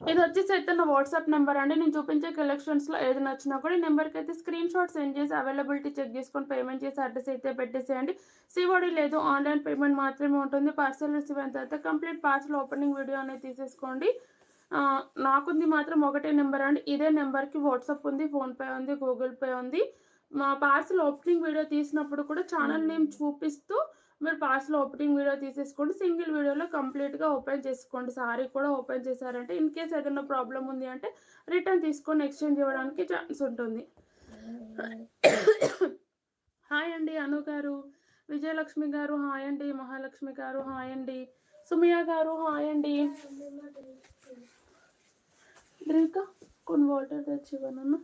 ఇది వచ్చేసి అయితే నా వాట్సాప్ నెంబర్ అండి. నేను చూపించే కలెక్షన్స్లో ఏది నచ్చినా కూడా ఈ నెంబర్కి అయితే స్క్రీన్ షాట్ సెండ్ చేసి అవైలబిలిటీ చెక్ చేసుకొని పేమెంట్ చేసి అడ్రస్ అయితే పెట్టేసేయండి. సిఓడి లేదు, ఆన్లైన్ పేమెంట్ మాత్రమే ఉంటుంది. పార్సల్ రిసీవ్ అయిన తర్వాత కంప్లీట్ పార్సల్ ఓపెనింగ్ వీడియో అనేది తీసేసుకోండి. నాకుంది మాత్రం ఒకటే నెంబర్ అండి. ఇదే నెంబర్కి వాట్సాప్ ఉంది, ఫోన్పే ఉంది, గూగుల్ పే ఉంది. మా పార్సల్ ఓపెనింగ్ వీడియో తీసినప్పుడు కూడా ఛానల్ నేమ్ చూపిస్తూ మీరు పార్సల్ ఓపెనింగ్ వీడియో తీసేసుకోండి. సింగిల్ వీడియోలో కంప్లీట్గా ఓపెన్ చేసుకోండి. సారీ కూడా ఓపెన్ చేశారంటే ఇన్ కేస్ ఏదైనా ప్రాబ్లం ఉంది అంటే రిటర్న్ తీసుకొని ఎక్స్చేంజ్ ఇవ్వడానికి ఛాన్స్ ఉంటుంది. హాయ్ అండి అను గారు, విజయలక్ష్మి గారు హాయ్ అండి, మహాలక్ష్మి గారు హాయ్ అండి, సుమియా గారు హాయ్ అండి. డ్రింకా కొన్ని వాటర్ తెచ్చివ్వనన్నా.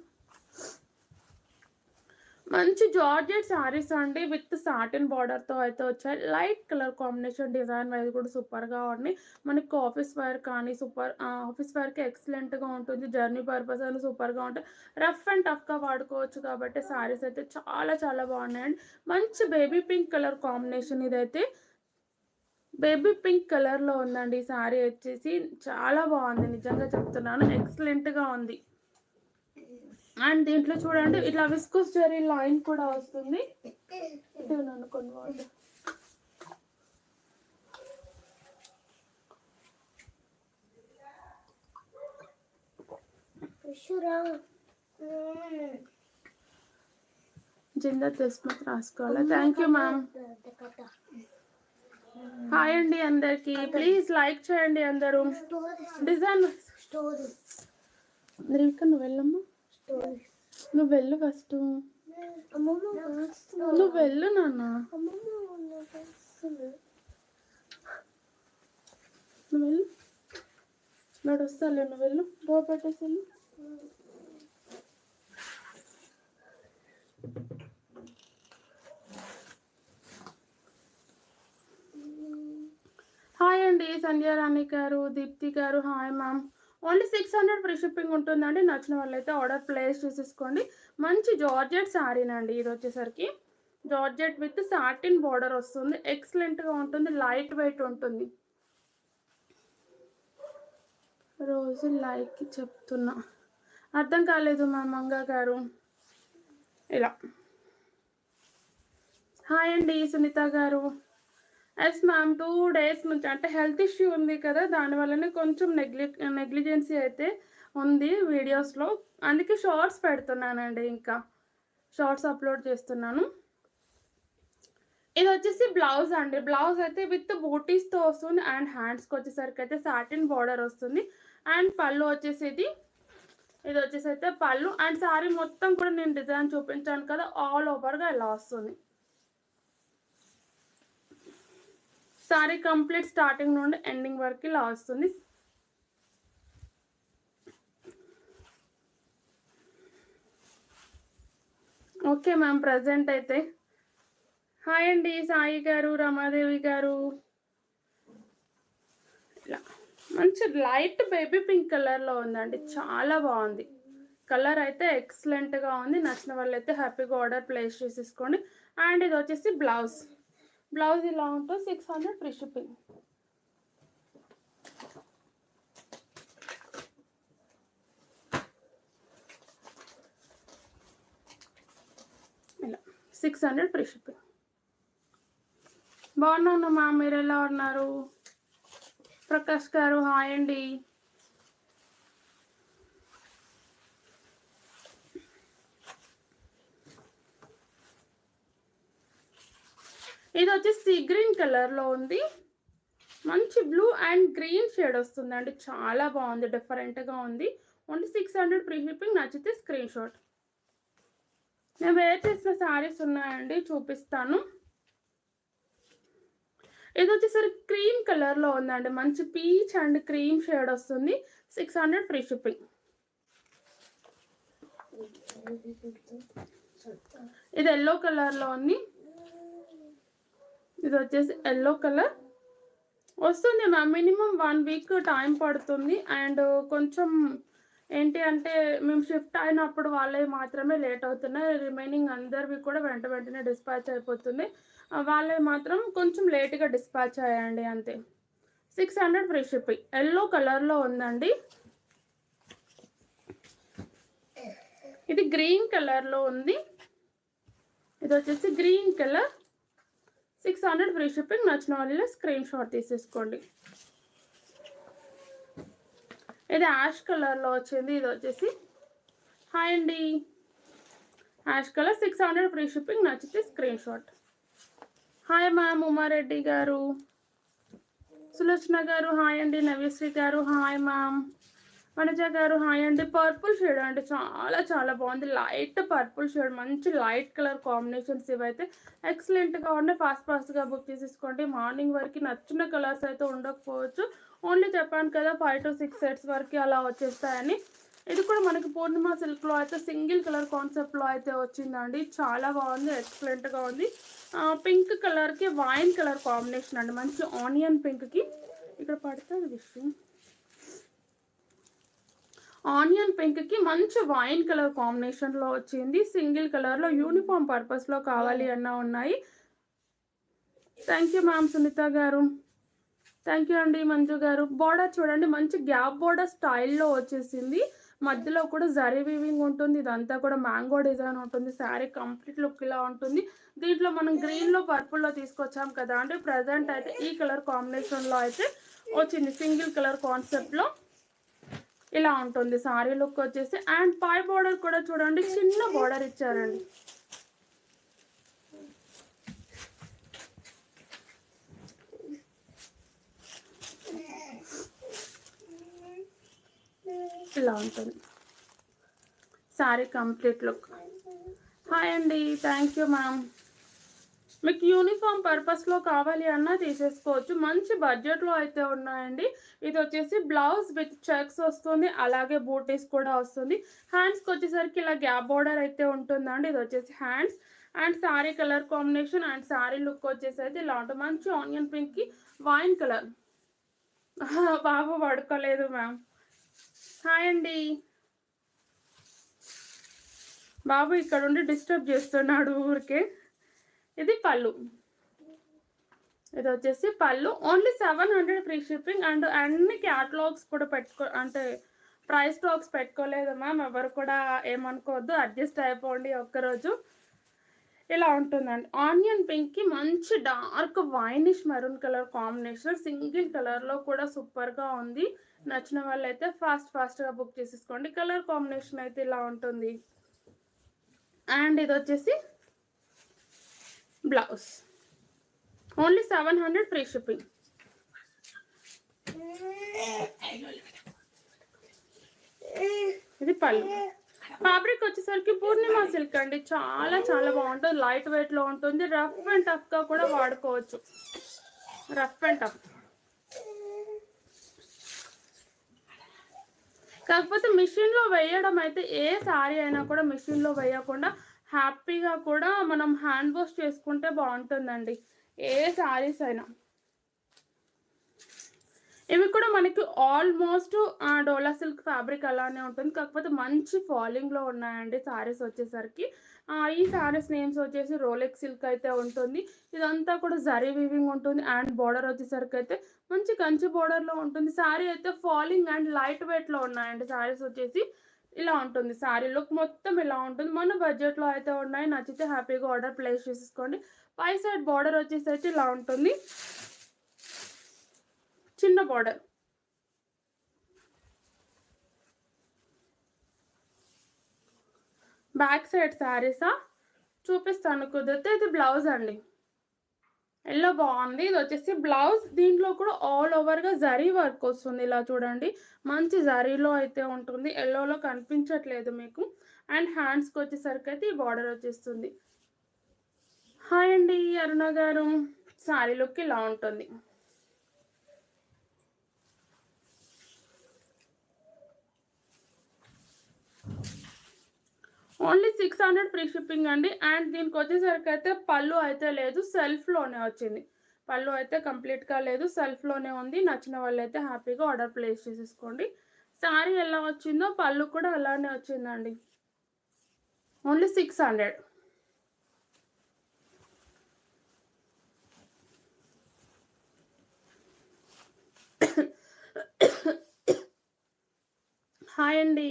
మంచి జార్జెట్ శారీస్ అండి విత్ సాటిన్ బార్డర్తో అయితే వచ్చాయి. Light colour combination design wise కూడా సూపర్గా ఉన్నాయి. మనకి ఆఫీస్ వేర్ కానీ ఆఫీస్ వేర్కి ఎక్సలెంట్గా ఉంటుంది. జర్నీ పర్పస్ అని సూపర్గా ఉంటాయి. రఫ్ అండ్ టఫ్గా వాడుకోవచ్చు కాబట్టి శారీస్ అయితే చాలా చాలా బాగున్నాయండి. మంచి బేబీ పింక్ కలర్ కాంబినేషన్ ఇదైతే బేబీ పింక్ కలర్లో ఉందండి. ఈ శారీ వచ్చేసి చాలా బాగుంది, నిజంగా చెప్తున్నాను, ఎక్సలెంట్గా ఉంది. అండ్ దీంట్లో చూడండి ఇట్లా విస్కోస్ జరీ లైన్ కూడా వస్తుంది. అనుకోండి వాళ్ళు జిందా తెస్మత్ రాసుకోవాలి. Thank you ma'am. హాయ్ అండి అందరికి, ప్లీజ్ లైక్ చేయండి అందరూ. డిజైన్ నువ్వు వెళ్ళమ్మా, నువ్వు వెళ్ళు ఫస్ట్, నువ్వు వెళ్ళు నాన్న, నువ్వు వెళ్ళు, నాడు వస్తాలే, నువ్వు వెళ్ళు, డోర్ పెట్టేసి వెళ్ళు. హాయ్ అండి సంధ్యారాణి గారు, దీప్తి గారు hi ma'am. Only 600 free shipping ఉంటుందండి. నచ్చిన వాళ్ళైతే ఆర్డర్ ప్లేస్ చేసేసుకోండి. మంచి జార్జెట్ శారీనండి ఇది వచ్చేసరికి. జార్జెట్ విత్ సాటిన్ బార్డర్ వస్తుంది. ఎక్సలెంట్గా ఉంటుంది, లైట్ వెయిట్ ఉంటుంది. రోజు లైక్ చెప్తున్నా, అర్థం కాలేదు మా మంగ గారు. ఇలా హాయ్ అండి సునీత గారు. ఎస్ మ్యామ్, 2 days నుంచి అంటే హెల్త్ ఇష్యూ ఉంది కదా, దానివల్లనే కొంచెం నెగ్లిజెన్సీ అయితే ఉంది వీడియోస్లో. అందుకే షార్ట్స్ పెడుతున్నానండి, ఇంకా షార్ట్స్ అప్లోడ్ చేస్తున్నాను. ఇది వచ్చేసి బ్లౌజ్ అండి. బ్లౌజ్ అయితే విత్ బూటీస్తో వస్తుంది. అండ్ హ్యాండ్స్కి వచ్చేసరికి అయితే సాటిన్ బార్డర్ వస్తుంది. అండ్ పళ్ళు వచ్చేసి ఇది వచ్చేసి అయితే పళ్ళు. అండ్ శారీ మొత్తం కూడా నేను డిజైన్ చూపించాను కదా, ఆల్ ఓవర్గా ఇలా వస్తుంది. సారీ కంప్లీట్ స్టార్టింగ్ నుండి ఎండింగ్ వరకు ఇలా వస్తుంది. ఓకే మ్యామ్, ప్రజెంట్ అయితే హాయ్ అండి సాయి గారు, రమాదేవి గారు. ఇలా మంచి లైట్ బేబీ పింక్ కలర్లో ఉందండి, చాలా బాగుంది. కలర్ అయితే ఎక్సలెంట్గా ఉంది. నచ్చిన వాళ్ళైతే హ్యాపీగా ఆర్డర్ ప్లేస్ చేసేసుకోండి. అండ్ ఇది వచ్చేసి బ్లౌజ్. బ్లౌజ్ ఇలా ఉంటుంది, 600 ఫ్రీ షిప్పింగ్. ఇలా 600 ఫ్రీ షిప్పింగ్. బాగున్నాను మా, మీరు ఎలా ఉన్నారు? ప్రకాష్ గారు హాయ్ అండి. ఇది వచ్చేసి సీ గ్రీన్ కలర్లో ఉంది. మంచి బ్లూ అండ్ గ్రీన్ షేడ్ వస్తుందండి, చాలా బాగుంది, డిఫరెంట్గా ఉంది. Only 600 free shipping. నచ్చితే స్క్రీన్ షాట్. నేను వేర్ చేసిన శారీస్ ఉన్నాయండి, చూపిస్తాను. ఇది వచ్చేసరికి క్రీమ్ కలర్లో ఉందండి, మంచి పీచ్ అండ్ క్రీమ్ షేడ్ వస్తుంది. 600 ఫ్రీ షిప్పింగ్. ఇది ఎల్లో కలర్లో ఉంది. ఇది వచ్చేసి ఎల్లో కలర్ వస్తుంది మ్యామ్. మినిమం 1 week టైం పడుతుంది. అండ్ కొంచెం ఏంటి అంటే మేము షిఫ్ట్ అయినప్పుడు వాళ్ళవి మాత్రమే లేట్ అవుతున్నాయి. రిమైనింగ్ అందరివి కూడా వెంటనే డిస్పాచ్ అయిపోతుంది. వాళ్ళవి మాత్రం కొంచెం లేట్గా డిస్పాచ్ అయ్యాయండి, అంతే. 600 ఫ్రీ షిప్పింగ్. ఎల్లో కలర్లో ఉందండి. ఇది గ్రీన్ కలర్లో ఉంది. ఇది వచ్చేసి గ్రీన్ కలర్, 600 ఫ్రీ షిప్పింగ్. నచ్చిన వాళ్ళు స్క్రీన్ షాట్ తీసేసుకోండి. ఇది యాష్ కలర్లో వచ్చింది. ఇది వచ్చేసి హాయ్ అండి, యాష్ కలర్ 600 ఫ్రీ షిప్పింగ్. నచ్చితే screen shot. Hi ma'am Uma Reddy గారు, సులోచన గారు హాయ్ అండి, నవ్యశ్రీ గారు హాయ్ మ్యామ్, వనజ గారు హాయ్ అండి. పర్పుల్ షేడ్ అండి, చాలా చాలా బాగుంది. లైట్ పర్పుల్ షేడ్, మంచి లైట్ కలర్ కాంబినేషన్స్ ఇవైతే ఎక్సలెంట్గా ఉన్నాయి. ఫాస్ట్గా బుక్ చేసేసుకోండి. మార్నింగ్ వరకు నచ్చిన కలర్స్ అయితే ఉండకపోవచ్చు. ఓన్లీ చెప్పాను కదా 5 to 6 సెట్స్ వరకు అలా వచ్చేస్తాయని. ఇది కూడా మనకి పూర్ణిమ సిల్క్లో అయితే సింగిల్ కలర్ కాన్సెప్ట్లో అయితే వచ్చిందండి. చాలా బాగుంది, ఎక్సలెంట్గా ఉంది. పింక్ కలర్కి వైన్ కలర్ కాంబినేషన్ అండి, మంచి ఆనియన్ పింక్కి ఇక్కడ పడుతుంది విషయం. ఆనియన్ పింక్కి మంచి వైన్ కలర్ కాంబినేషన్లో వచ్చింది. సింగిల్ కలర్లో యూనిఫామ్ పర్పస్లో కావాలి అన్నా ఉన్నాయి. థ్యాంక్ యూ మ్యామ్ సునీత గారు, థ్యాంక్ యూ అండి మంజు గారు. బోర్డర్ చూడండి, మంచి గ్యాప్ బోర్డర్ స్టైల్లో వచ్చేసింది. మధ్యలో కూడా జరీ వీవింగ్ ఉంటుంది. ఇదంతా కూడా మ్యాంగో డిజైన్ ఉంటుంది. శారీ కంప్లీట్ లుక్ ఇలా ఉంటుంది. దీంట్లో మనం గ్రీన్లో పర్పుల్లో తీసుకొచ్చాం కదా అంటే ప్రజెంట్ అయితే ఈ కలర్ కాంబినేషన్లో అయితే వచ్చింది. సింగిల్ కలర్ కాన్సెప్ట్లో ఇలా ఉంటుంది సారీ లుక్ వచ్చేసి. అండ్ పై బోర్డర్ కూడా చూడండి, చిన్న బోర్డర్ ఇచ్చారండి. ఇలా ఉంటుంది సారీ కంప్లీట్ లుక్. హాయ్ అండి, థ్యాంక్ యూ మ్యామ్. మీకు యూనిఫామ్ పర్పస్లో కావాలి అన్నా తీసేసుకోవచ్చు. మంచి బడ్జెట్లో అయితే ఉన్నాయండి. ఇది వచ్చేసి బ్లౌజ్ విత్ చెక్స్ వస్తుంది, అలాగే బూటీస్ కూడా వస్తుంది. హ్యాండ్స్కి వచ్చేసరికి ఇలా గ్యాప్ బోర్డర్ అయితే ఉంటుందండి. ఇది వచ్చేసి hands and sari colour combination and sari look వచ్చేసి అయితే ఇలా ఉంటుంది. మంచి ఆనియన్ పింక్కి వైన్ కలర్. బాబు పడుకోలేదు మ్యామ్. హాయ్ అండి, బాబు ఇక్కడ ఉండి డిస్టర్బ్ చేస్తున్నాడు ఊరికే. ఇది పళ్ళు, ఇది వచ్చేసి పళ్ళు. Only 700 free shipping. అండ్ అన్ని క్యాటలాగ్స్ కూడా అంటే ప్రైస్ టాక్స్ పెట్టుకోలేదు మ్యామ్, ఎవరు కూడా ఏమనుకోవద్దు, అడ్జస్ట్ అయిపోండి ఒక్కరోజు. ఇలా ఉంటుందండి. ఆనియన్ పింక్కి మంచి dark winish maroon colour combination, single కలర్లో కూడా సూపర్గా ఉంది. నచ్చిన వాళ్ళు అయితే ఫాస్ట్గా బుక్ చేసేసుకోండి. కలర్ కాంబినేషన్ అయితే ఇలా ఉంటుంది. అండ్ ఇది వచ్చేసి బ్లౌజ్, ఓన్లీ 700 ఫ్రీ షిప్పింగ్. ఇది పళ్ళు. ఫ్యాబ్రిక్ వచ్చేసరికి పూర్ణిమ సిల్క్ అండి, చాలా చాలా బాగుంటుంది. లైట్ వెయిట్లో ఉంటుంది. రఫ్ అండ్ టఫ్గా కూడా వాడుకోవచ్చు. రఫ్ అండ్ టఫ్ కాకపోతే మిషన్లో వేయడం అయితే ఏ శారీ అయినా కూడా మిషన్లో వేయకుండా హ్యాపీగా కూడా మనం హ్యాండ్ వాష్ చేసుకుంటే బాగుంటుందండి, ఏ శారీస్ అయినా. ఇవి కూడా మనకి ఆల్మోస్ట్ డోలా సిల్క్ ఫ్యాబ్రిక్ అలానే ఉంటుంది, కాకపోతే మంచి ఫాలింగ్లో ఉన్నాయండి శారీస్ వచ్చేసరికి. ఈ శారీస్ నేమ్స్ వచ్చేసి రోలెక్స్ సిల్క్ అయితే ఉంటుంది. ఇదంతా కూడా జరీ వీవింగ్ ఉంటుంది. అండ్ బార్డర్ వచ్చేసరికి అయితే మంచి కంచి బార్డర్లో ఉంటుంది. శారీ అయితే ఫాలింగ్ అండ్ లైట్ వెయిట్లో ఉన్నాయండి. శారీస్ వచ్చేసి ఇలా ఉంటుంది. శారీ లుక్ మొత్తం ఇలా ఉంటుంది. మన బడ్జెట్లో అయితే ఉన్నాయి. నచ్చితే హ్యాపీగా ఆర్డర్ ప్లేస్ చేసేసుకోండి. పై సైడ్ బార్డర్ వచ్చేసి అయితే ఇలా ఉంటుంది, చిన్న బార్డర్. బ్యాక్ సైడ్ శారీసా చూపిస్తాను కుదిరితే. ఇది బ్లౌజ్ అండి, ఎల్లో బాగుంది. ఇది వచ్చేసి బ్లౌజ్. దీంట్లో కూడా ఆల్ ఓవర్గా జరీ వర్క్ వస్తుంది. ఇలా చూడండి, మంచి జరీలో అయితే ఉంటుంది. ఎల్లోలో కనిపించట్లేదు మీకు. అండ్ హ్యాండ్స్కి వచ్చేసరికి అయితే ఈ బార్డర్ వచ్చేస్తుంది. హాయ్ అండి అరుణ గారు, శారీ లుక్ ఇలా ఉంటుంది. ఓన్లీ 600 ఫ్రీ షిప్పింగ్ అండి. అండ్ దీనికి వచ్చేసరికి అయితే పళ్ళు అయితే లేదు, సెల్ఫ్లోనే వచ్చింది. పళ్ళు అయితే కంప్లీట్గా లేదు, సెల్ఫ్లోనే ఉంది. నచ్చిన వాళ్ళు అయితే హ్యాపీగా ఆర్డర్ ప్లేస్ చేసేసుకోండి. శారీ ఎలా వచ్చిందో పళ్ళు కూడా అలానే వచ్చిందండి. ఓన్లీ 600. హాయ్ అండి,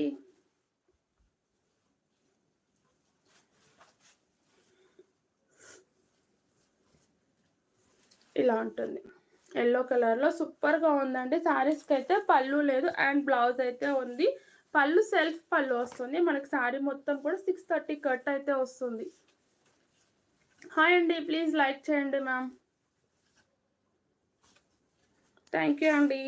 ఇలా ఉంటుంది. ఎల్లో కలర్లో సూపర్గా ఉందండి. శారీస్కి అయితే పళ్ళు లేదు అండ్ బ్లౌజ్ అయితే ఉంది. పళ్ళు సెల్ఫ్ పళ్ళు వస్తుంది. మనకి శారీ మొత్తం కూడా 630 కట్ అయితే వస్తుంది. హాయ్ అండి, ప్లీజ్ లైక్ చేయండి మ్యామ్. థ్యాంక్ యూ అండి.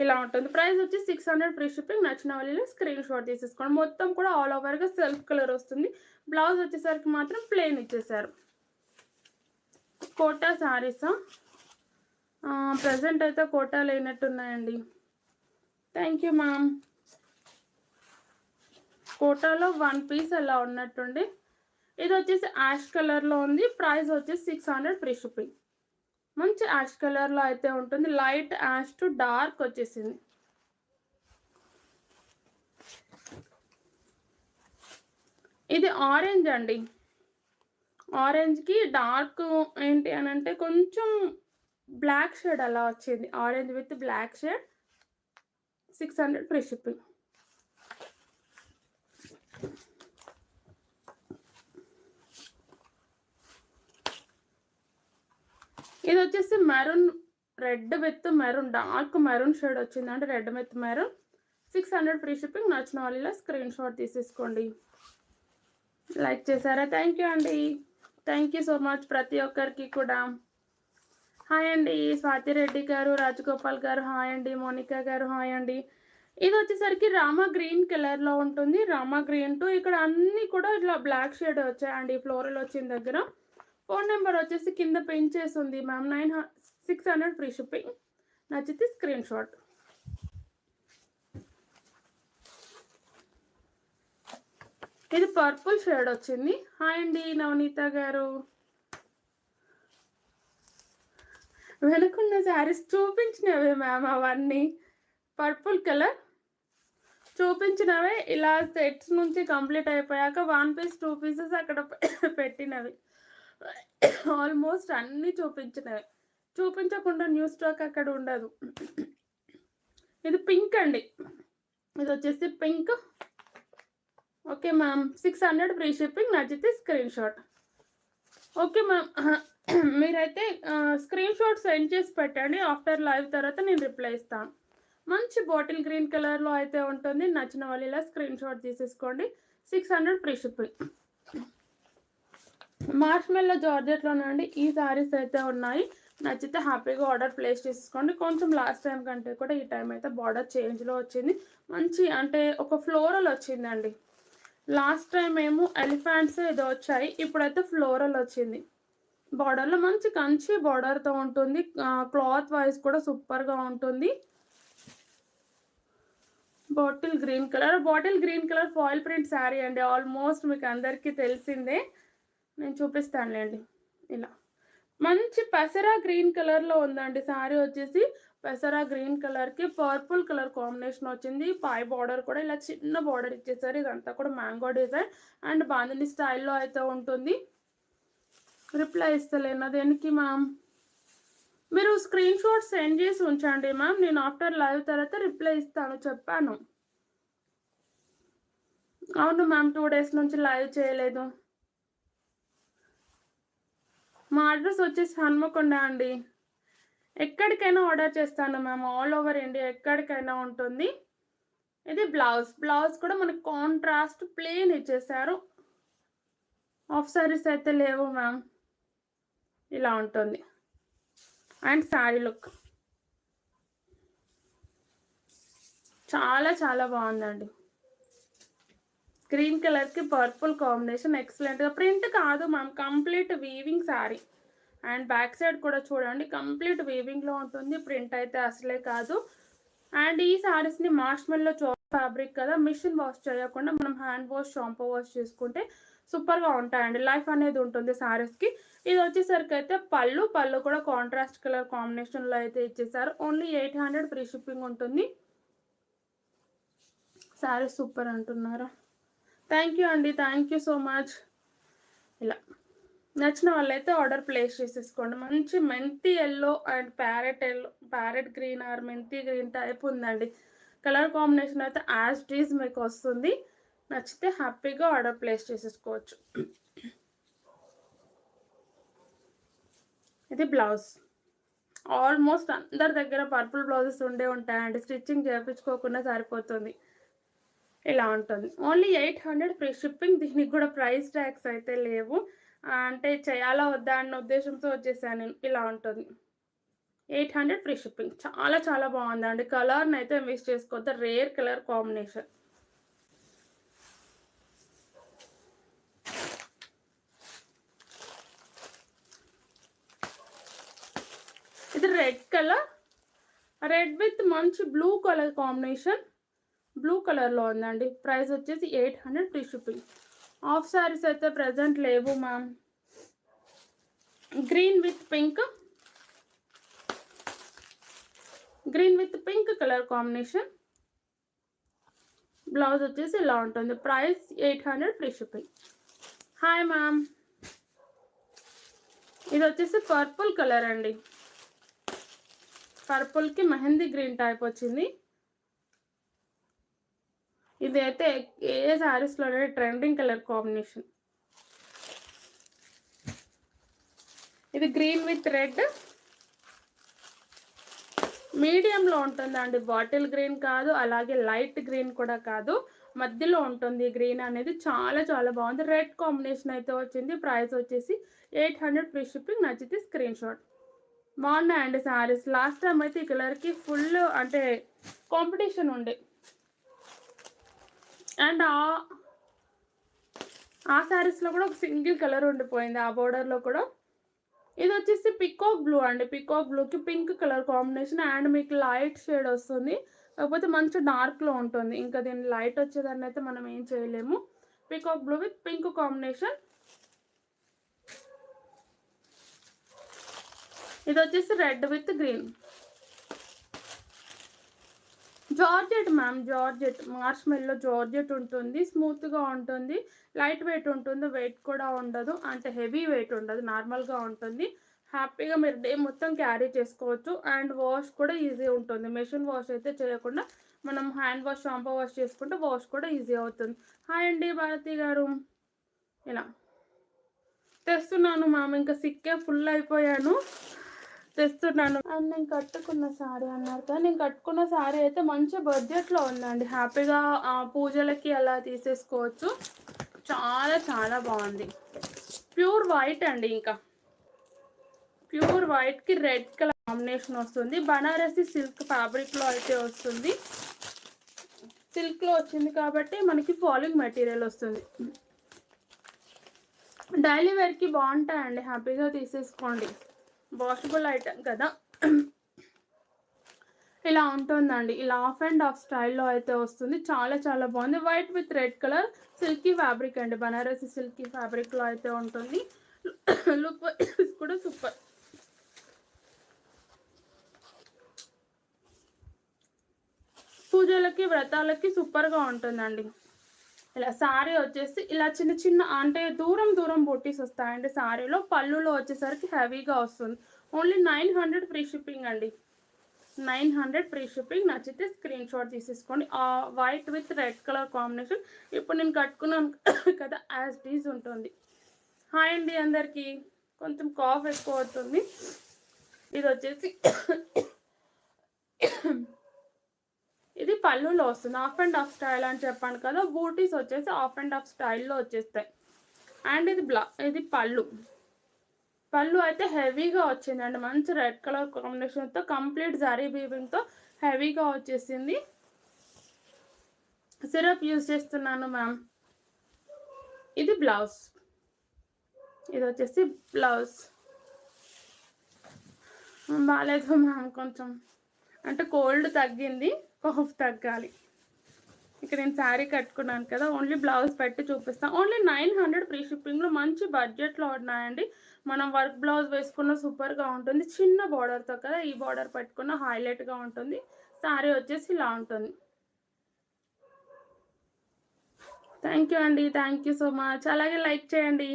ఇలా ఉంటుంది. ప్రైస్ వచ్చి 600 ఫ్రీ షిప్పింగ్. నచ్చిన వాళ్ళు స్క్రీన్ షాట్ తీసేసుకోండి. మొత్తం కూడా ఆల్ ఓవర్గా సెల్ఫ్ కలర్ వస్తుంది. బ్లౌజ్ వచ్చేసరికి మాత్రం ప్లెయిన్ ఇచ్చేసారు. కోటా శారీసా? ప్రజెంట్ అయితే కోటా లేనట్టున్నాయండి. Thank you ma'am. కోటాలో 1 పీస్ అలా ఉన్నట్టుండి. ఇది వచ్చేసి యాష్ కలర్లో ఉంది. ప్రైస్ వచ్చేసి 600 ఫ్రీ షిప్పింగ్. మంచి యాష్ కలర్లో అయితే ఉంటుంది. లైట్ యాష్ టు డార్క్ వచ్చేసింది. ఇది ఆరెంజ్ అండి. ఆరెంజ్కి డార్క్ ఏంటి అని అంటే కొంచెం బ్లాక్ షేడ్ అలా వచ్చింది. Orange with black shade. 600 free shipping. ఇది వచ్చేసి maroon red with maroon, dark maroon shade వచ్చింది. అంటే red with maroon. 600 free shipping. నచ్చిన వాళ్ళ స్క్రీన్ షాట్ తీసేసుకోండి. లైక్ చేశారా? థ్యాంక్ యూ అండి. థ్యాంక్ యూ సో మచ్ ప్రతి ఒక్కరికి కూడా. హాయ్ అండి స్వాతి రెడ్డి గారు, రాజగోపాల్ గారు హాయ్ అండి, మోనికా గారు హాయ్ అండి. ఇది వచ్చేసరికి రామా గ్రీన్ కలర్లో ఉంటుంది. రామా గ్రీన్ టు ఇక్కడ అన్నీ కూడా ఇట్లా బ్లాక్ షేడ్ వచ్చాయండి. ఫ్లోరల్ వచ్చిన దగ్గర. ఫోన్ నెంబర్ వచ్చేసి కింద పిన్ చేసి ఉంది మ్యామ్. 600 free shipping. నచ్చితే స్క్రీన్ షాట్. ఇది పర్పుల్ షేడ్ వచ్చింది. హాయ్ అండి నవనీత గారు. వెనుకున్న శారీస్ చూపించినవే మ్యామ్ అవన్నీ. పర్పుల్ కలర్ చూపించినవే. ఇలా సెట్స్ నుంచి కంప్లీట్ అయిపోయాక 1 పీస్ 2 పీసెస్ అక్కడ పెట్టినవి. ఆల్మోస్ట్ అన్నీ చూపించినవి. చూపించకుండా న్యూ స్టాక్ అక్కడ ఉండదు. ఇది పింక్ అండి. ఇది వచ్చేసి pink. Okay ma'am. 600 free shipping. నచ్చితే స్క్రీన్ షాట్. Okay ma'am. మీరైతే స్క్రీన్ షాట్ సెండ్ చేసి పెట్టండి. ఆఫ్టర్ లైవ్ తర్వాత నేను రిప్లై ఇస్తాను. మంచి బాటిల్ గ్రీన్ కలర్లో అయితే ఉంటుంది. నచ్చిన వాళ్ళు ఇలా స్క్రీన్ షాట్ తీసేసుకోండి. 600 ఫ్రీ షిప్పింగ్. మార్ష్మెల్లో జార్జెట్లోనండి ఈ శారీస్ అయితే ఉన్నాయి. నచ్చితే హ్యాపీగా ఆర్డర్ ప్లేస్ చేసుకోండి. కొంచెం లాస్ట్ టైం కంటే కూడా ఈ టైం అయితే బార్డర్ చేంజ్లో వచ్చింది. మంచి అంటే ఒక ఫ్లోరల్ వచ్చిందండి. లాస్ట్ టైం ఏమో ఎలిఫెంట్స్ ఏదో వచ్చాయి. ఇప్పుడైతే ఫ్లోరల్ వచ్చింది. బార్డర్లో మంచి కంచి బార్డర్తో ఉంటుంది. క్లాత్ వైజ్ కూడా సూపర్గా ఉంటుంది. Bottle green colour foil print sari అండి. ఆల్మోస్ట్ మీకు అందరికీ తెలిసిందే. నేను చూపిస్తానులేండి. ఇలా మంచి పెసరా గ్రీన్ కలర్లో ఉందండి. శారీ వచ్చేసి పెసరా గ్రీన్ కలర్కి పర్పుల్ కలర్ కాంబినేషన్ వచ్చింది. పై బార్డర్ కూడా ఇలా చిన్న బార్డర్ ఇచ్చేసారు. ఇదంతా కూడా మ్యాంగో డిజైన్ అండ్ బాందిని స్టైల్లో అయితే ఉంటుంది. రిప్లై ఇస్తలేనా దేనికి మ్యామ్? మీరు స్క్రీన్ షాట్ సెండ్ చేసి ఉంచండి మ్యామ్. నేను ఆఫ్టర్ లైవ్ తర్వాత రిప్లై ఇస్తాను చెప్పాను. అవును మ్యామ్, 2 డేస్ నుంచి లైవ్ చేయలేదు. మా అడ్రస్ వచ్చేసి హన్మకొండ అండి. ఎక్కడికైనా ఆర్డర్ చేస్తాను మ్యామ్. ఆల్ ఓవర్ ఇండియా ఎక్కడికైనా ఉంటుంది. ఇది బ్లౌజ్ కూడా మనకి కాంట్రాస్ట్ ప్లెయిన్ ఇచ్చేసారు. ఆఫ్ సారీస్ అయితే లేవు మ్యామ్. ఇలా ఉంటుంది. అండ్ శారీ లుక్ చాలా చాలా బాగుందండి. గ్రీన్ కలర్కి పర్పుల్ కాంబినేషన్ ఎక్సలెంట్గా. ప్రింట్ కాదు ma'am, complete weaving sari. And back side కూడా చూడండి కంప్లీట్ వీవింగ్లో ఉంటుంది. ప్రింట్ అయితే అసలే కాదు. అండ్ ఈ శారీస్ని మార్ష్మెల్లో ఫ్యాబ్రిక్ కదా, మిషన్ వాష్ చేయకుండా మనం హ్యాండ్ వాష్ షాంపూ వాష్ చేసుకుంటే సూపర్గా ఉంటాయండి. లైఫ్ అనేది ఉంటుంది శారీస్కి. ఇది వచ్చేసరికి అయితే పళ్ళు కూడా కాంట్రాస్ట్ కలర్ కాంబినేషన్లో అయితే ఇచ్చేసారు. ఓన్లీ 800 ఫ్రీ షిప్పింగ్ ఉంటుంది. శారీ సూపర్ అంటున్నారా? థ్యాంక్ యూ అండి. Thank you so much. ఇలా నచ్చిన వాళ్ళైతే ఆర్డర్ ప్లేస్ చేసేసుకోండి. మంచి మెంతి yellow and parrot green are మెంతి గ్రీన్ టైప్ ఉందండి. కలర్ కాంబినేషన్ అయితే యాజ్ ఇట్ ఈజ్ మీకు వస్తుంది. నచ్చితే హ్యాపీగా ఆర్డర్ ప్లేస్ చేసేసుకోవచ్చు. ఇది బ్లౌజ్. ఆల్మోస్ట్ అందరి దగ్గర పర్పుల్ బ్లౌజెస్ ఉంటాయండి. స్టిచ్చింగ్ చేయించుకోకుండా సరిపోతుంది. ఇలా ఉంటుంది. Only 800 free shipping. దీనికి కూడా ప్రైస్ ట్యాగ్స్ అయితే లేవు. అంటే చేయాలా వద్దా అన్న ఉద్దేశంతో వచ్చేసాను నేను. ఇలా ఉంటుంది. 800 ఫ్రీ షిప్పింగ్. చాలా చాలా బాగుందండి. కలర్ని అయితే మిస్ చేసుకోవద్దు. Rare colour combination. ఇది రెడ్ కలర్, రెడ్ విత్ మంచి బ్లూ కలర్ కాంబినేషన్. బ్లూ కలర్లో ఉందండి. ప్రైస్ వచ్చేసి 800 ఫ్రీ షిప్పింగ్. ఆఫ్ శారీస్ అయితే ప్రజెంట్ లేవు ma'am. Green with pink, green with pink colour combination. Blouse వచ్చేసి ఇలా ఉంటుంది. Price 800 free shipping. Hi ma'am. ఇది వచ్చేసి పర్పుల్ కలర్ అండి. పర్పుల్కి మెహందీ గ్రీన్ టైప్ వచ్చింది. ఇది అయితే ఏ శారీస్లోనే ట్రెండింగ్ కలర్ కాంబినేషన్. ఇది గ్రీన్ విత్ రెడ్, మీడియంలో ఉంటుందండి. బాటిల్ గ్రీన్ కాదు, అలాగే లైట్ గ్రీన్ కూడా కాదు, మధ్యలో ఉంటుంది. గ్రీన్ అనేది చాలా చాలా బాగుంది. రెడ్ కాంబినేషన్ అయితే వచ్చింది. ప్రైస్ వచ్చేసి 800 ఫ్రీ షిప్పింగ్. నచ్చితే స్క్రీన్ షాట్. బాగున్నాయండి శారీస్. లాస్ట్ టైం అయితే ఈ కలర్కి ఫుల్ అంటే కాంపిటీషన్ ఉండే. అండ్ ఆ శారీస్లో కూడా ఒక సింగిల్ కలర్ ఉండిపోయింది ఆ బోర్డర్లో కూడా. ఇది వచ్చేసి పికాక్ బ్లూ అండి. పికాక్ బ్లూకి పింక్ కలర్ కాంబినేషన్. అండ్ మీకు లైట్ షేడ్ వస్తుంది, కాకపోతే మంచి డార్క్లో ఉంటుంది. ఇంకా దీని లైట్ వచ్చేదాన్ని అయితే మనం ఏం చేయలేము. Peacock blue with pink combination. ఇది వచ్చేసి red with green. Georgette ma'am, georgette Marsh మెల్లో జార్జెట్ ఉంటుంది. స్మూత్గా ఉంటుంది, లైట్ వెయిట్ ఉంటుంది, వెయిట్ కూడా ఉండదు, అంటే హెవీ వెయిట్ ఉండదు, నార్మల్గా ఉంటుంది. హ్యాపీగా మీరు డే మొత్తం క్యారీ చేసుకోవచ్చు. అండ్ వాష్ కూడా ఈజీ ఉంటుంది. మెషిన్ వాష్ అయితే చేయకుండా మనం హ్యాండ్ వాష్, షాంపూ వాష్ చేసుకుంటే వాష్ కూడా ఈజీ అవుతుంది. హాయ్ అండి భారతి గారు. ఇలా తెస్తున్నాను మ్యామ్. ఇంకా సిక్కే ఫుల్ అయిపోయాను, తెస్తున్నాను. అండ్ నేను కట్టుకున్న శారీ అన్నారు కదా, నేను కట్టుకున్న శారీ అయితే మంచి బడ్జెట్లో ఉందండి. హ్యాపీగా పూజలకి అలా తీసేసుకోవచ్చు. చాలా చాలా బాగుంది. ప్యూర్ వైట్ అండి. ఇంకా ప్యూర్ వైట్కి రెడ్ కలర్ కాంబినేషన్ వస్తుంది. బనారసి సిల్క్ ఫ్యాబ్రిక్లో అయితే వస్తుంది. సిల్క్లో వచ్చింది కాబట్టి మనకి ఫాలింగ్ మెటీరియల్ వస్తుంది. డైలీ వేర్కి బాగుంటాయండి. హ్యాపీగా తీసేసుకోండి. వాషబుల్ ఐటమ్ కదా. ఇలా ఉంటుందండి. ఇలా ఆఫ్ అండ్ ఆఫ్ స్టైల్లో అయితే వస్తుంది. చాలా చాలా బాగుంది. White with red colour silky fabric అండి. బనారసి సిల్కీ ఫ్యాబ్రిక్లో అయితే ఉంటుంది. లుక్ కూడా సూపర్. పూజలకి వ్రతాలకి సూపర్గా ఉంటుందండి. ఇలా శారీ వచ్చేసి ఇలా చిన్న చిన్న అంటే దూరం దూరం బూటీస్ వస్తాయండి శారీలో. పళ్ళులో వచ్చేసరికి హెవీగా వస్తుంది. ఓన్లీ 900 ఫ్రీ షిప్పింగ్ అండి. 900 ఫ్రీ షిప్పింగ్. నచ్చితే స్క్రీన్ షాట్ తీసేసుకోండి. White with red colour combination. ఇప్పుడు నేను కట్టుకున్నాను కదా, యాజ్ డీజ్ ఉంటుంది. హాయ్ అండి అందరికీ. కొంచెం కాఫ్ ఎక్కువ అవుతుంది. ఇది వచ్చేసి ఇది పళ్ళులో వస్తుంది. ఆఫ్ అండ్ ఆఫ్ స్టైల్ అని చెప్పాను కదా, బూటీస్ వచ్చేసి ఆఫ్ అండ్ ఆఫ్ స్టైల్లో వచ్చేస్తాయి. అండ్ ఇది పళ్ళు. పళ్ళు అయితే హెవీగా వచ్చిందండి. మంచి రెడ్ కలర్ కాంబినేషన్తో కంప్లీట్ జరీ వీవింగ్తో హెవీగా వచ్చేసింది. సిరప్ యూజ్ చేస్తున్నాను మ్యామ్. ఇది బ్లౌజ్. ఇది వచ్చేసి బ్లౌజ్. బాగాలేదు మ్యామ్, కొంచెం అంటే కోల్డ్ తగ్గింది, కాఫ్ తగ్గాలి. ఇక్కడ నేను శారీ కట్టుకున్నాను కదా, ఓన్లీ బ్లౌజ్ పెట్టి చూపిస్తాను. ఓన్లీ 900 ఫ్రీ షిప్పింగ్లో మంచి బడ్జెట్లో ఉన్నాయండి. మనం వర్క్ బ్లౌజ్ వేసుకున్న సూపర్గా ఉంటుంది. చిన్న బార్డర్తో కదా, ఈ బార్డర్ పెట్టుకున్న హైలైట్గా ఉంటుంది. శారీ వచ్చేసి ఇలా ఉంటుంది. థ్యాంక్ యూ అండి, థ్యాంక్ యూ సో మచ్. అలాగే లైక్ చేయండి.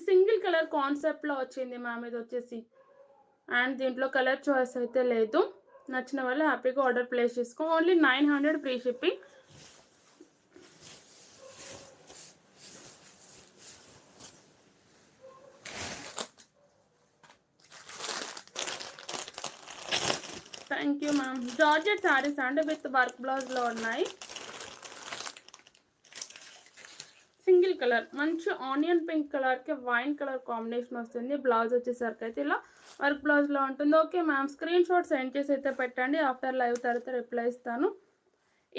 సింగిల్ కలర్ కాన్సెప్ట్లో వచ్చింది మ్యామ్ ఇది వచ్చేసి. అండ్ దీంట్లో కలర్ చాయిస్ అయితే లేదు. నచ్చిన వాళ్ళు హ్యాపీగా ఆర్డర్ ప్లేస్ చేసుకో. Only 900 free shipping. Thank you ma'am. Georgette saris అంటే విత్ వర్క్ బ్లౌజ్లో ఉన్నాయి. సింగిల్ కలర్ మంచి ఆనియన్ పింక్ కలర్కి వైన్ కలర్ కాంబినేషన్ వస్తుంది. బ్లౌజ్ వచ్చేసరికి అయితే ఇలా వర్క్ బ్లౌజ్లో ఉంటుంది. Okay ma'am, screen shot send చేసి అయితే పెట్టండి. ఆఫ్టర్ లైవ్ తర్వాత రిప్లై ఇస్తాను.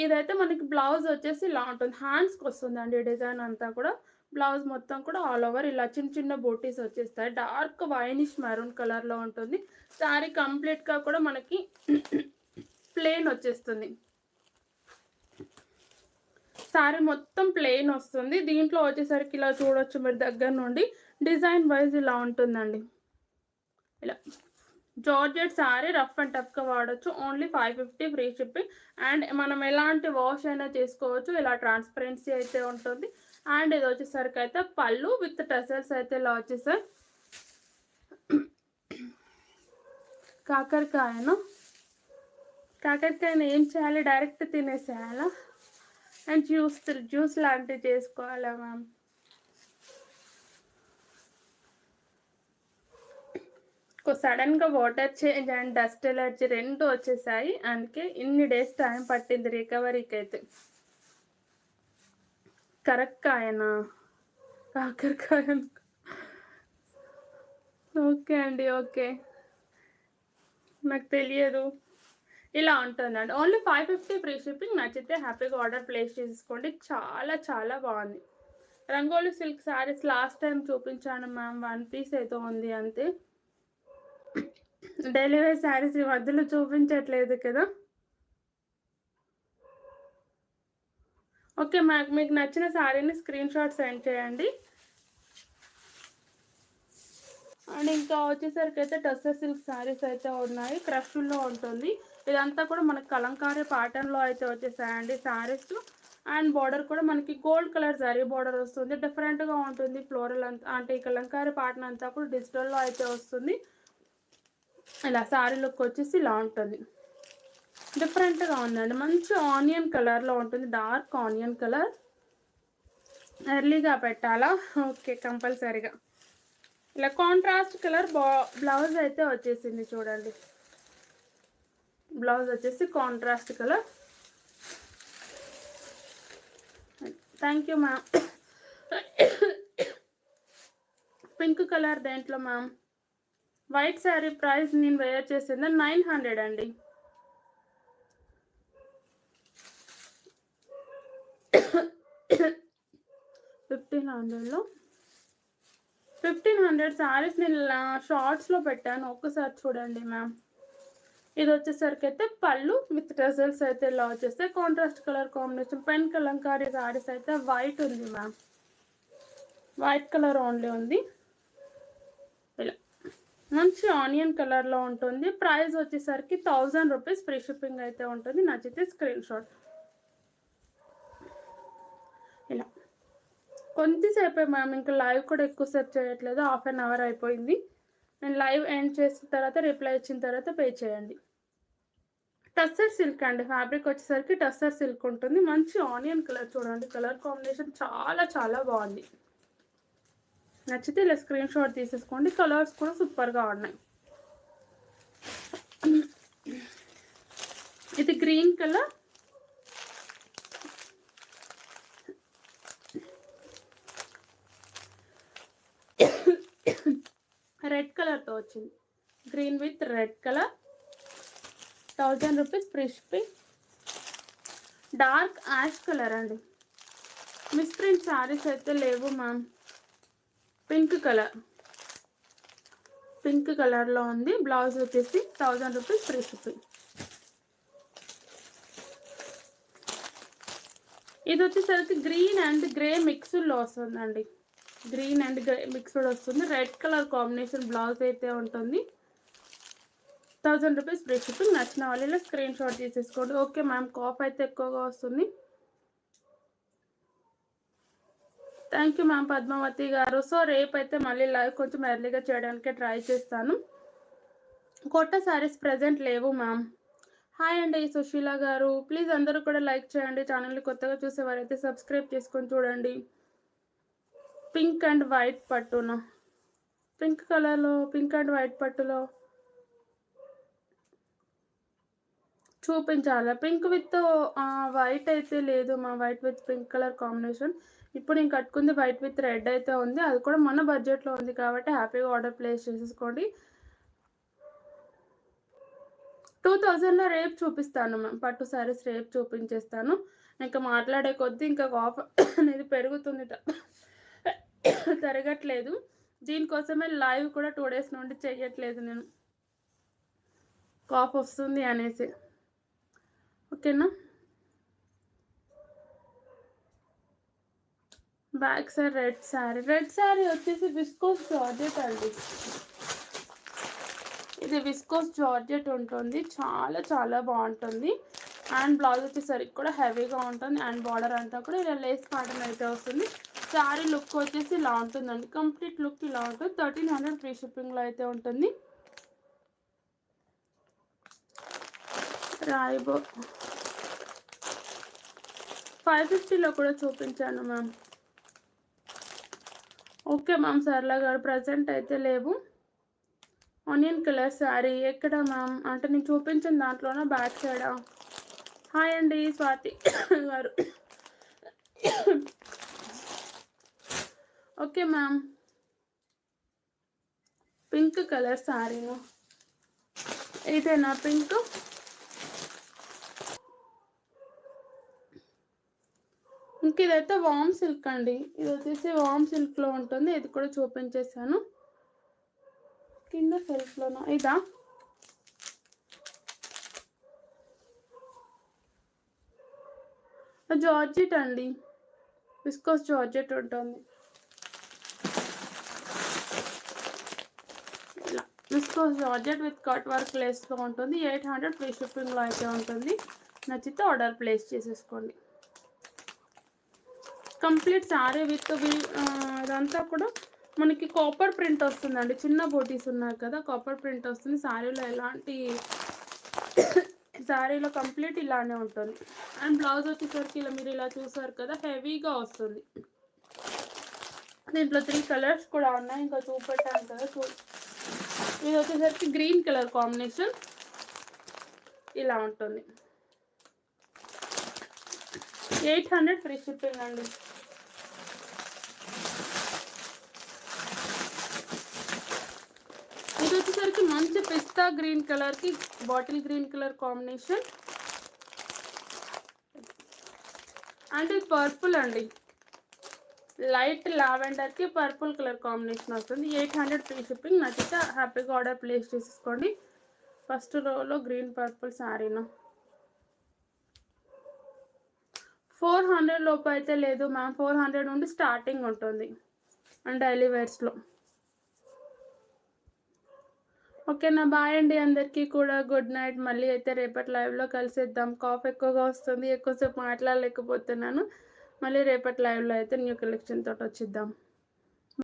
ఇదైతే మనకి బ్లౌజ్ వచ్చేసి ఇలా ఉంటుంది. హ్యాండ్స్కి వస్తుందండి డిజైన్ అంతా కూడా. బ్లౌజ్ మొత్తం కూడా ఆల్ ఓవర్ ఇలా చిన్న చిన్న బూటీస్ వచ్చేస్తాయి. డార్క్ వైనిష్ మెరూన్ కలర్లో ఉంటుంది. శారీ కంప్లీట్గా కూడా మనకి ప్లెయిన్ వచ్చేస్తుంది. శారీ మొత్తం ప్లెయిన్ వస్తుంది. దీంట్లో వచ్చేసరికి ఇలా చూడొచ్చు మీరు దగ్గర నుండి. డిజైన్ వైజ్ ఇలా ఉంటుందండి. ఇలా జార్జెట్ శారీ రఫ్ అండ్ టఫ్గా వాడచ్చు. Only 550 free shipping. అండ్ మనం ఎలాంటి వాష్ అయినా చేసుకోవచ్చు. ఇలా ట్రాన్స్పరెన్సీ అయితే ఉంటుంది. అండ్ ఇది వచ్చేసరికి అయితే పళ్ళు విత్ టెసల్స్ అయితే ఇలా వచ్చేసాయి. కాకరకాయను ఏం చేయాలి, డైరెక్ట్ తినేసేయాలా అండ్ జ్యూస్ లాంటివి చేసుకోవాలా మ్యామ్? సడన్గా water change and dust allergy రెండు వచ్చేసాయి. అందుకే ఇన్ని డేస్ టైం పట్టింది రికవరీకి అయితే. కరక్కాయనా, కాకరకాయ? ఓకే అండి, ఓకే, నాకు తెలియదు. ఇలా ఉంటుందండి. Only 550 free shipping. నచ్చితే హ్యాపీగా ఆర్డర్ ప్లేస్ చేసుకోండి. చాలా చాలా బాగుంది. Rangoli silk saris last time చూపించాను మ్యామ్. 1 పీస్ అయితే ఉంది అంతే. డెలివరీ శారీస్ ఈ మధ్యలో చూపించట్లేదు కదా. ఓకే మ్యామ్, మీకు నచ్చిన శారీని స్క్రీన్ షాట్ సెండ్ చేయండి. అండ్ ఇంకా వచ్చేసరికి అయితే టస్సర్ సిల్క్ శారీస్ అయితే ఉన్నాయి. క్రష్లో ఉంటుంది. ఇదంతా కూడా మనకి కలంకారీ ప్యాటర్న్లో అయితే వచ్చేసాయండి శారీస్. అండ్ బార్డర్ కూడా మనకి గోల్డ్ కలర్ జరీ బార్డర్ వస్తుంది. డిఫరెంట్గా ఉంటుంది. ఫ్లోరల్ అంతా అంటే ఈ కలంకారీ ప్యాటర్న్ అంతా కూడా డిజిటల్లో అయితే వస్తుంది. ఇలా శారీ లుక్ వచ్చేసి ఇలా ఉంటుంది. డిఫరెంట్గా ఉందండి. మంచి ఆనియన్ కలర్లో ఉంటుంది. Dark onion colour. ఎర్లీగా పెట్టాలా? ఓకే, కంపల్సరీగా. ఇలా కాంట్రాస్ట్ కలర్ బ్లౌజ్ అయితే వచ్చేసింది చూడండి. బ్లౌజ్ వచ్చేసి contrast colour. Thank you ma'am. Pink colour దేంట్లో మ్యామ్? వైట్ శారీ ప్రైస్ నేను వేర్ చేసింది 900 అండి. 1500లో 1500 శారీస్ నేను షార్ట్స్లో పెట్టాను. ఒక్కసారి చూడండి మ్యామ్. ఇది వచ్చేసరికి అయితే పళ్ళు విత్ టెజల్స్ అయితే ఇలా వచ్చేస్తే contrast colour combination. Pen Kalamkari saris అయితే వైట్ ఉంది మ్యామ్. వైట్ కలర్ ఓన్లీ ఉంది. ఇలా మంచి ఆనియన్ కలర్లో ఉంటుంది. ప్రైస్ వచ్చేసరికి 1000 రూపీస్. ఫ్రీ షిప్పింగ్ అయితే ఉంటుంది. నచ్చితే స్క్రీన్ షాట్. ఇలా కొంతసేపే మ్యామ్, ఇంకా లైవ్ కూడా ఎక్కువసేపు చేయట్లేదు. హాఫ్ అన్ అవర్ అయిపోయింది. నేను లైవ్ ఎండ్ చేసిన తర్వాత రిప్లై ఇచ్చిన తర్వాత పే చేయండి. టస్సర్ సిల్క్ అండి. ఫ్యాబ్రిక్ వచ్చేసరికి టస్సర్ సిల్క్ ఉంటుంది. మంచి ఆనియన్ కలర్ చూడండి. కలర్ కాంబినేషన్ చాలా చాలా బాగుంది. నచ్చితే ఇలా స్క్రీన్ షాట్ తీసేసుకోండి. కలర్స్ కూడా సూపర్గా ఉన్నాయి. ఇది గ్రీన్ కలర్, రెడ్ కలర్తో వచ్చింది. Green with red colour. 1000 rupees free shipping. Dark ash colour అండి. మిస్ప్రింట్ శారీస్ అయితే లేవు మ్యామ్. పింక్ కలర్లో ఉంది. బ్లౌజ్ వచ్చేసి 1000 రూపీస్ ఫ్రీ షిప్పింగ్. ఇది వచ్చేసరికి గ్రీన్ అండ్ గ్రే మిక్స్డ్లో వస్తుందండి. గ్రీన్ అండ్ గ్రే మిక్స్డ్ వస్తుంది. రెడ్ కలర్ కాంబినేషన్ బ్లౌజ్ అయితే ఉంటుంది. 1000 రూపీస్ ఫ్రీ షిప్పింగ్. నచ్చిన వాళ్ళు స్క్రీన్ షాట్ తీసేసుకోండి. ఓకే మ్యామ్, కాఫ్ అయితే ఎక్కువగా వస్తుంది. థ్యాంక్ యూ మ్యామ్ పద్మావతి గారు. సో రేపు అయితే మళ్ళీ లైవ్ కొంచెం ఎర్లీగా చేయడానికి ట్రై చేస్తాను. కొత్త శారీస్ ప్రజెంట్ లేవు మ్యామ్. హాయ్ అండి సుశీల గారు. ప్లీజ్ అందరూ కూడా లైక్ చేయండి. ఛానల్ని కొత్తగా చూసేవారైతే సబ్స్క్రైబ్ చేసుకొని చూడండి. పింక్ అండ్ వైట్ పట్టున, పింక్ కలర్లో పింక్ అండ్ వైట్ పట్టులో చూపించాలా? పింక్ విత్ వైట్ అయితే లేదు మా. White with pink colour combination. ఇప్పుడు నేను కట్టుకుంది వైట్ విత్ రెడ్ అయితే ఉంది. అది కూడా మన బడ్జెట్లో ఉంది కాబట్టి హ్యాపీగా ఆర్డర్ ప్లేస్ చేసేసుకోండి. 2000లో రేపు చూపిస్తాను మ్యామ్. పట్టు శారీస్ రేపు చూపించేస్తాను. ఇంకా మాట్లాడే కొద్దీ ఇంకా ఆఫర్ అనేది పెరుగుతుంది తరగట్లేదు. దీనికోసమే లైవ్ కూడా 2 డేస్ నుండి చెయ్యట్లేదు నేను, కాఫ్ వస్తుంది అనేసి. ఓకేనా? బ్యాక్ సైడ్ రెడ్ శారీ వచ్చేసి విస్కోస్ జార్జెట్ అండి. ఇది విస్కోస్ జార్జెట్ ఉంటుంది. చాలా చాలా బాగుంటుంది. అండ్ బ్లౌజ్ వచ్చేసరికి కూడా హెవీగా ఉంటుంది. అండ్ బార్డర్ అంతా కూడా ఇలా లేస్ ప్యాటర్న్ అయితే వస్తుంది. శారీ లుక్ వచ్చేసి ఇలా ఉంటుందండి. కంప్లీట్ లుక్ ఇలా ఉంటుంది. 1300 ఫ్రీ షిప్పింగ్లో అయితే ఉంటుంది. రాయిబో 550లో కూడా చూపించాను మ్యామ్. Okay ma'am. సర్లా గారు ప్రజెంట్ అయితే లేవు. ఆనియన్ కలర్ శారీ ఎక్కడ మ్యామ్? అంటే నేను చూపించిన దాంట్లోనే బ్యాక్ సైడా? హాయ్ అండి స్వాతి గారు. Okay ma'am. పింక్ కలర్ శారీను ఇదేనా పింక్? ఇంక ఇదైతే వామ్ సిల్క్ అండి. ఇది వచ్చేసి వామ్ సిల్క్లో ఉంటుంది. ఇది కూడా చూపించేసాను. కింద సెల్ఫ్లోనా? ఇదా? జార్జెట్ అండి. విస్కోస్ జార్జెట్ ఉంటుంది. ఇలా viscose georgette with cut work లేస్లో ఉంటుంది. 800 ఫ్రీ షిప్పింగ్లో అయితే ఉంటుంది. నచ్చితే ఆర్డర్ ప్లేస్ చేసేసుకోండి. కంప్లీట్ శారీ విత్ ఇదంతా కూడా మనకి కాపర్ ప్రింట్ వస్తుందండి. చిన్న బోటీస్ ఉన్నాయి కదా, కాపర్ ప్రింట్ వస్తుంది. శారీలో ఎలాంటి శారీలో కంప్లీట్ ఇలానే ఉంటుంది. అండ్ బ్లౌజ్ వచ్చేసరికి ఇలా మీరు ఇలా చూసారు కదా, హెవీగా వస్తుంది. దీంట్లో 3 కలర్స్ కూడా ఉన్నాయి. ఇంకా చూపెట్టాను కదా. ఇది వచ్చేసరికి గ్రీన్ కలర్ కాంబినేషన్ ఇలా ఉంటుంది. 800 ఫ్రీ షిప్పింగ్ అండి. ఇది వచ్చేసరికి మంచి పిస్తా గ్రీన్ కలర్కి bottle green colour combination. And ఇది పర్పుల్ అండి. లైట్ లావెండర్కి పర్పుల్ కలర్ కాంబినేషన్ వస్తుంది. 800 ఫ్రీ షిప్పింగ్. నచ్చితే హ్యాపీగా ఆర్డర్ ప్లేస్ చేసేసుకోండి. ఫస్ట్ రోలో గ్రీన్ పర్పుల్ శారీను 400 లోపు అయితే లేదు మ్యామ్. 400 నుండి స్టార్టింగ్ ఉంటుంది అండ్ డైలీ వేర్స్లో. ఓకేనా? బాయ్ అండి అందరికీ కూడా. Good night. మళ్ళీ అయితే రేపటి లైవ్లో కలిసేద్దాం. కాఫ్ ఎక్కువగా వస్తుంది, ఎక్కువసేపు మాట్లాడలేకపోతున్నాను. మళ్ళీ రేపటి లైవ్లో అయితే న్యూ కలెక్షన్ తోటి వచ్చిద్దాం.